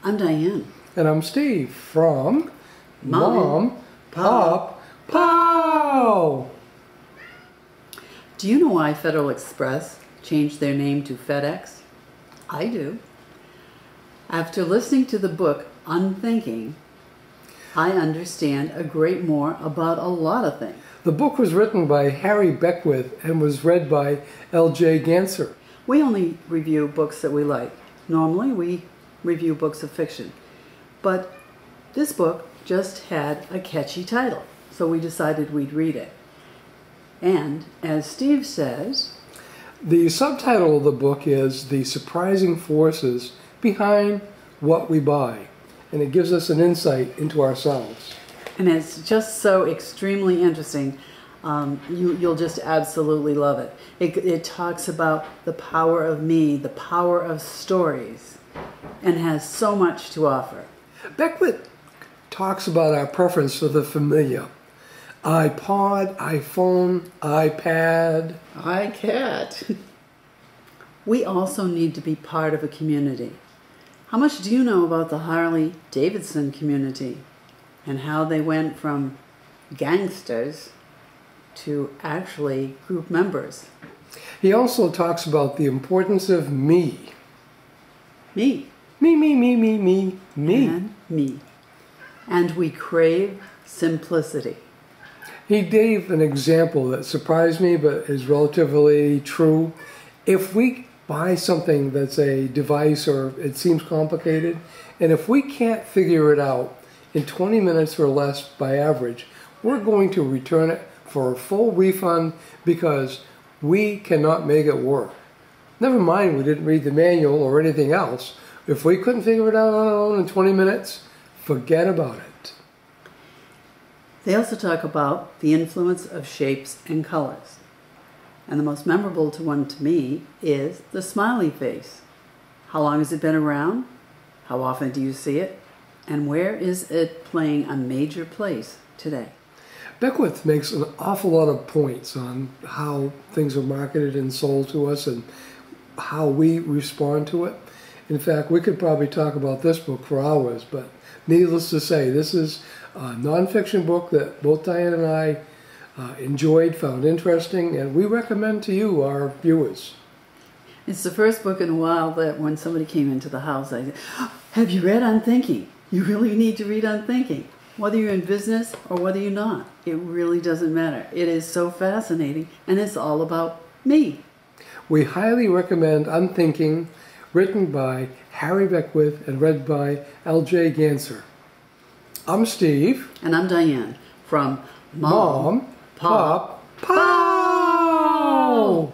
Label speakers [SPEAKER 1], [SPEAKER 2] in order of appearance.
[SPEAKER 1] I'm Diane.
[SPEAKER 2] And I'm Steve from
[SPEAKER 1] Mom,
[SPEAKER 2] Pop, Pow!
[SPEAKER 1] Do you know why Federal Express changed their name to FEDEX? I do. After listening to the book Unthinking, I understand a great more about a lot of things.
[SPEAKER 2] The book was written by Harry Beckwith and was read by L.J. Ganser.
[SPEAKER 1] We only review books that we like. Normally we review books of fiction. But this book just had a catchy title, so we decided we'd read it. And, as Steve says,
[SPEAKER 2] the subtitle of the book is The Surprising Forces Behind What We Buy, and it gives us an insight into ourselves.
[SPEAKER 1] And it's just so extremely interesting. You'll just absolutely love it. It talks about the power of me, the power of stories, and has so much to offer.
[SPEAKER 2] Beckwith talks about our preference for the familiar. iPod, iPhone, iPad,
[SPEAKER 1] iCat. We also need to be part of a community. How much do you know about the Harley-Davidson community and how they went from gangsters to actually group members?
[SPEAKER 2] He also talks about the importance of me.
[SPEAKER 1] Me.
[SPEAKER 2] Me, me, me, me, me, me.
[SPEAKER 1] And me. And we crave simplicity.
[SPEAKER 2] He gave an example that surprised me but is relatively true. If we buy something that's a device or it seems complicated, and if we can't figure it out in 20 minutes or less by average, we're going to return it for a full refund because we cannot make it work. Never mind we didn't read the manual or anything else. If we couldn't figure it out on our own in 20 minutes, forget about it.
[SPEAKER 1] They also talk about the influence of shapes and colors. And the most memorable one to me is the smiley face. How long has it been around? How often do you see it? And where is it playing a major place today?
[SPEAKER 2] Beckwith makes an awful lot of points on how things are marketed and sold to us and how we respond to it. In fact, we could probably talk about this book for hours, but needless to say, this is a nonfiction book that both Diane and I enjoyed, found interesting, and we recommend to you, our viewers.
[SPEAKER 1] It's the first book in a while that when somebody came into the house, I said, have you read Unthinking? You really need to read Unthinking. Whether you're in business or whether you're not, it really doesn't matter. It is so fascinating, and it's all about me.
[SPEAKER 2] We highly recommend Unthinking, written by Harry Beckwith and read by L.J. Ganser. I'm Steve.
[SPEAKER 1] And I'm Diane from
[SPEAKER 2] Mom, Pop, Pow!